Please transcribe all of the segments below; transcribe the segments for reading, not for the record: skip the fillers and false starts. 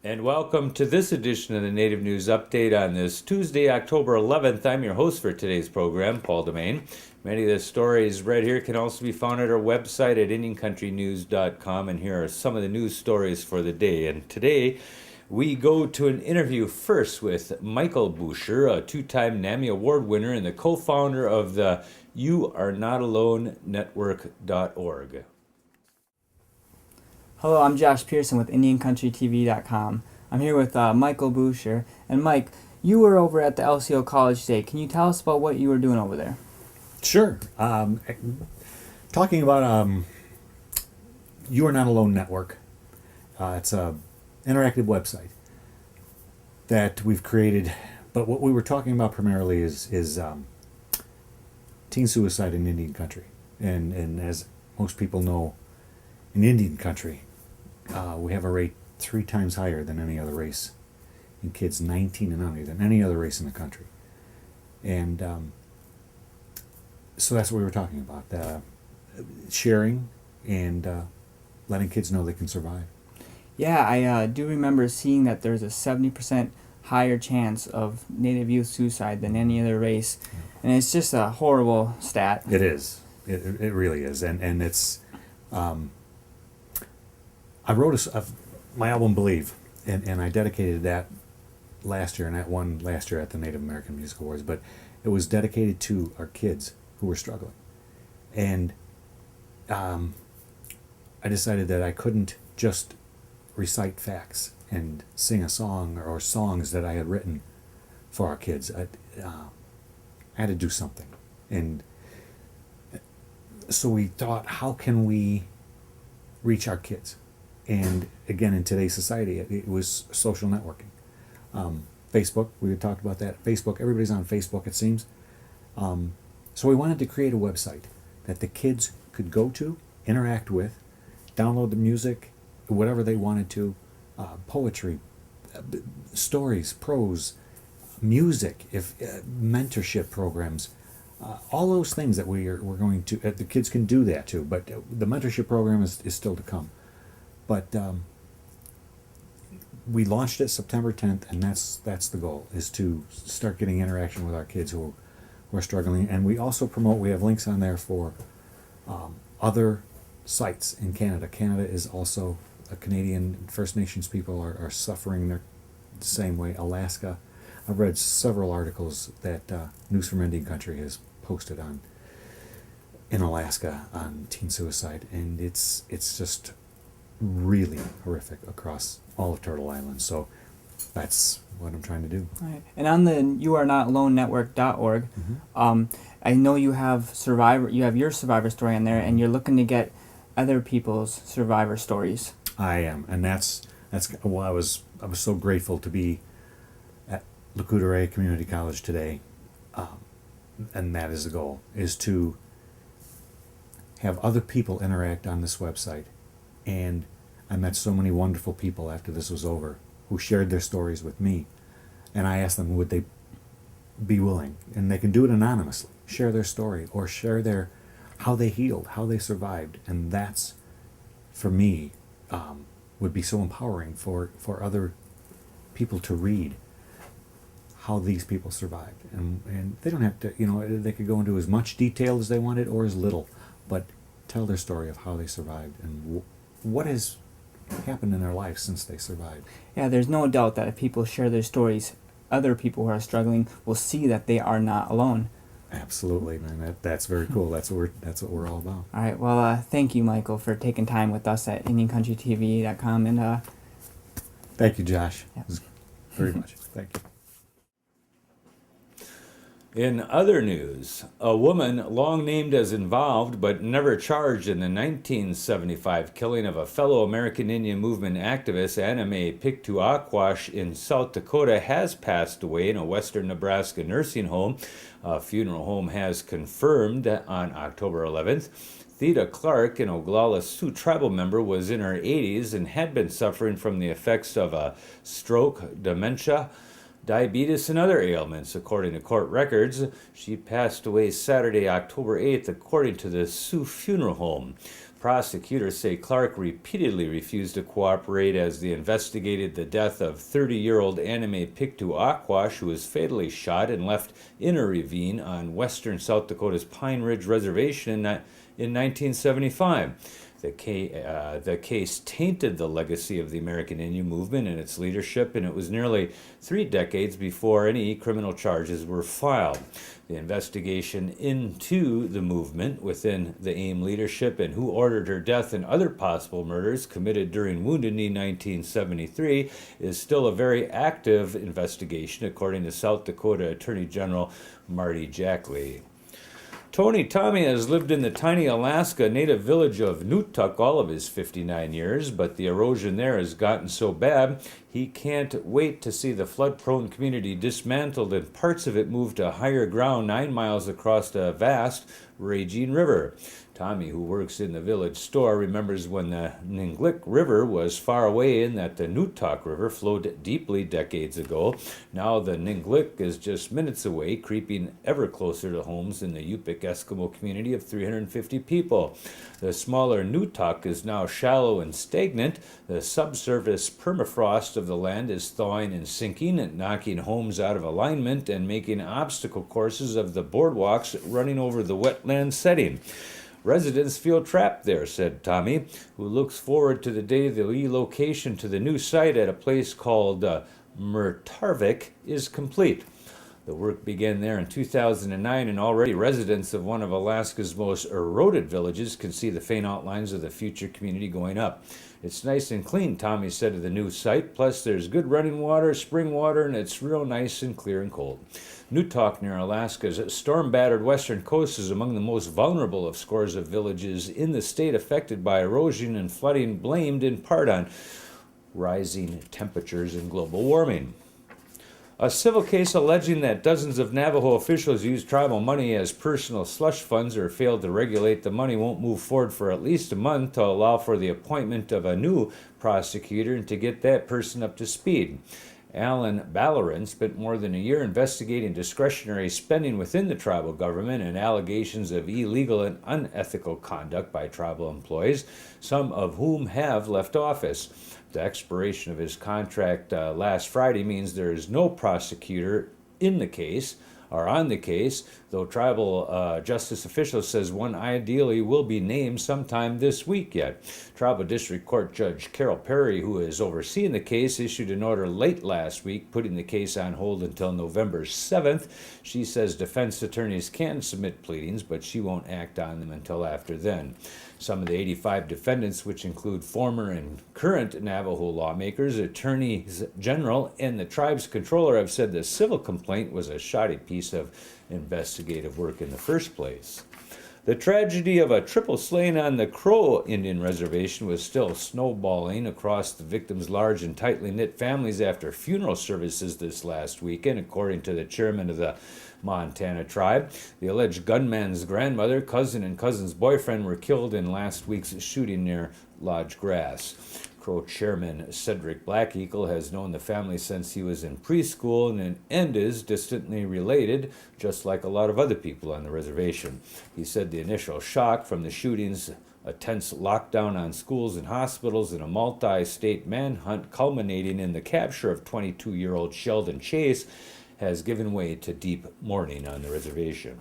And welcome to this edition of the Native News Update on this Tuesday, October 11th. I'm your host for today's program, Paul DeMain. Many of the stories read here can also be found at our website at IndianCountryNews.com, and here are some of the news stories for the day. And today, we go to an interview first with Michael Bucher, a two-time Nammy Award winner and the co-founder of the You Are Not Alone Network.org. Hello, I'm Josh Pearson with IndianCountryTV.com. I'm here with Michael Bucher. And Mike, you were over at the LCO College Day. Can you tell us about what you were doing over there? Sure. Talking about You Are Not Alone Network. It's a interactive website that we've created, but what we were talking about primarily is teen suicide in Indian country. And as most people know, in Indian country, we have a rate 3 times higher than any other race in kids 19 and under than any other race in the country. And so that's what we were talking about, sharing and letting kids know they can survive. Yeah, I do remember seeing that there's a 70% higher chance of Native youth suicide than any other race. And it's just a horrible stat. It is. It really is. And it's... I wrote my album Believe, and I dedicated that last year, and that won last year at the Native American Music Awards, but it was dedicated to our kids who were struggling. And I decided that I couldn't just recite facts and sing a song or songs that I had written for our kids. I had to do something. And so we thought, how can we reach our kids? And again, in today's society, it was social networking. Facebook, we had talked about that. Facebook, everybody's on Facebook, it seems. So we wanted to create a website that the kids could go to, interact with, download the music, whatever they wanted to, poetry, stories, prose, music, if mentorship programs, all those things that we're going to, the kids can do that too, but the mentorship program is still to come. But we launched it September 10th, and that's the goal, is to start getting interaction with our kids who are struggling. And we also promote, we have links on there for other sites in Canada. Canada is also, Canadian First Nations people are suffering the same way. Alaska. I've read several articles that News from Indian Country has posted in Alaska on teen suicide, and it's just really horrific across all of Turtle Island. So that's what I'm trying to do. Right. And on the YouAreNotAloneNetwork.org, I know you have your survivor story on there, and you're looking to get other people's survivor stories. I am, and that's well, I was so grateful to be at Lacoudere Community College today, and that is the goal, is to have other people interact on this website. And I met so many wonderful people after this was over who shared their stories with me, and I asked them, would they be willing, and they can do it anonymously, share their story or share how they healed, how they survived. And that's, for me, would be so empowering for other people to read how these people survived. And they don't have to, they could go into as much detail as they wanted or as little, but tell their story of how they survived and what has happened in their life since they survived. Yeah, there's no doubt that if people share their stories, other people who are struggling will see that they are not alone. Absolutely, man. That's very cool. That's what we're all about. All right. Well, thank you, Michael, for taking time with us at IndianCountryTV.com. And thank you, Josh. Yeah. Very much. Thank you. In other news, a woman long named as involved but never charged in the 1975 killing of a fellow American Indian Movement activist, Nammy Pictou Aquash, in South Dakota has passed away in a western Nebraska nursing home. A funeral home has confirmed on October 11th. Theda Clark, an Oglala Sioux tribal member, was in her 80s and had been suffering from the effects of a stroke, dementia, diabetes, and other ailments. According to court records, she passed away Saturday, October 8th, according to the Sioux Funeral Home. Prosecutors say Clark repeatedly refused to cooperate as they investigated the death of 30-year-old Nammy Pictou Aquash, who was fatally shot and left in a ravine on western South Dakota's Pine Ridge Reservation in 1975. The case tainted the legacy of the American Indian movement and its leadership, and it was nearly 3 decades before any criminal charges were filed. The investigation into the movement within the AIM leadership and who ordered her death and other possible murders committed during Wounded Knee 1973 is still a very active investigation, according to South Dakota Attorney General Marty Jackley. Tony Tommy has lived in the tiny Alaska native village of Newtok all of his 59 years, but the erosion there has gotten so bad he can't wait to see the flood-prone community dismantled and parts of it moved to higher ground 9 miles across the vast, raging river. Tommy, who works in the village store, remembers when the Ninglik River was far away and that the Newtok River flowed deeply decades ago. Now the Ninglik is just minutes away, creeping ever closer to homes in the Yupik Eskimo community of 350 people. The smaller Newtok is now shallow and stagnant. The subsurface permafrost of the land is thawing and sinking and knocking homes out of alignment and making obstacle courses of the boardwalks running over the wetland setting. Residents feel trapped there, said Tommy, who looks forward to the day the relocation to the new site at a place called Mertarvik is complete. The work began there in 2009, and already residents of one of Alaska's most eroded villages can see the faint outlines of the future community going up. It's nice and clean, Tommy said of the new site, plus there's good running water, spring water, and it's real nice and clear and cold. Newtok, near Alaska's storm-battered western coast, is among the most vulnerable of scores of villages in the state affected by erosion and flooding, blamed in part on rising temperatures and global warming. A civil case alleging that dozens of Navajo officials used tribal money as personal slush funds or failed to regulate the money won't move forward for at least a month to allow for the appointment of a new prosecutor and to get that person up to speed. Alan Ballerin spent more than a year investigating discretionary spending within the tribal government and allegations of illegal and unethical conduct by tribal employees, some of whom have left office. The expiration of his contract last Friday means there is no prosecutor in the case or on the case, though tribal justice officials says one ideally will be named sometime this week yet. Tribal District Court Judge Carol Perry, who is overseeing the case, issued an order late last week putting the case on hold until November 7th. She says defense attorneys can submit pleadings, but she won't act on them until after then. Some of the 85 defendants, which include former and current Navajo lawmakers, attorneys general, and the tribe's controller, have said the civil complaint was a shoddy piece of investigative work in the first place. The tragedy of a triple slaying on the Crow Indian Reservation was still snowballing across the victims' large and tightly knit families after funeral services this last weekend, according to the chairman of the Montana tribe. The alleged gunman's grandmother, cousin, and cousin's boyfriend were killed in last week's shooting near Lodge Grass. Crow chairman Cedric Black Eagle has known the family since he was in preschool and is distantly related, just like a lot of other people on the reservation. He said the initial shock from the shootings, a tense lockdown on schools and hospitals, and a multi-state manhunt culminating in the capture of 22-year-old Sheldon Chase has given way to deep mourning on the reservation.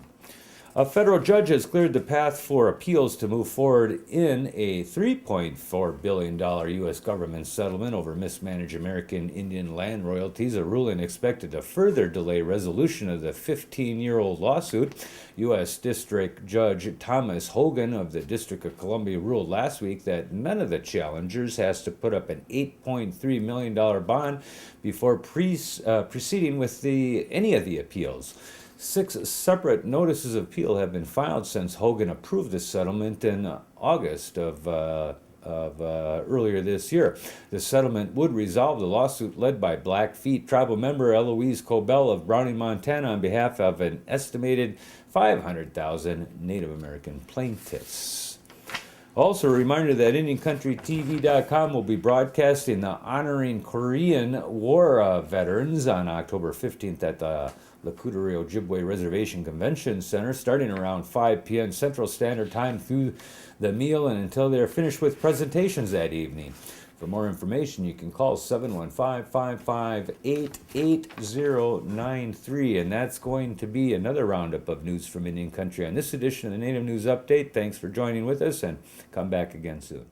A federal judge has cleared the path for appeals to move forward in a $3.4 billion U.S. government settlement over mismanaged American Indian land royalties, a ruling expected to further delay resolution of the 15-year-old lawsuit. U.S. District Judge Thomas Hogan of the District of Columbia ruled last week that none of the challengers has to put up an $8.3 million bond before proceeding with any of the appeals. 6 separate notices of appeal have been filed since Hogan approved the settlement in August of earlier this year. The settlement would resolve the lawsuit led by Blackfeet tribal member Eloise Cobell of Browning, Montana, on behalf of an estimated 500,000 Native American plaintiffs. Also, a reminder that IndianCountryTV.com will be broadcasting the Honoring Korean War Veterans on October 15th at the Lakota Ojibwe Reservation Convention Center, starting around 5 p.m. Central Standard Time through the meal and until they're finished with presentations that evening. For more information, you can call 715-558-8093, and that's going to be another roundup of news from Indian Country on this edition of the Native News Update. Thanks for joining with us, and come back again soon.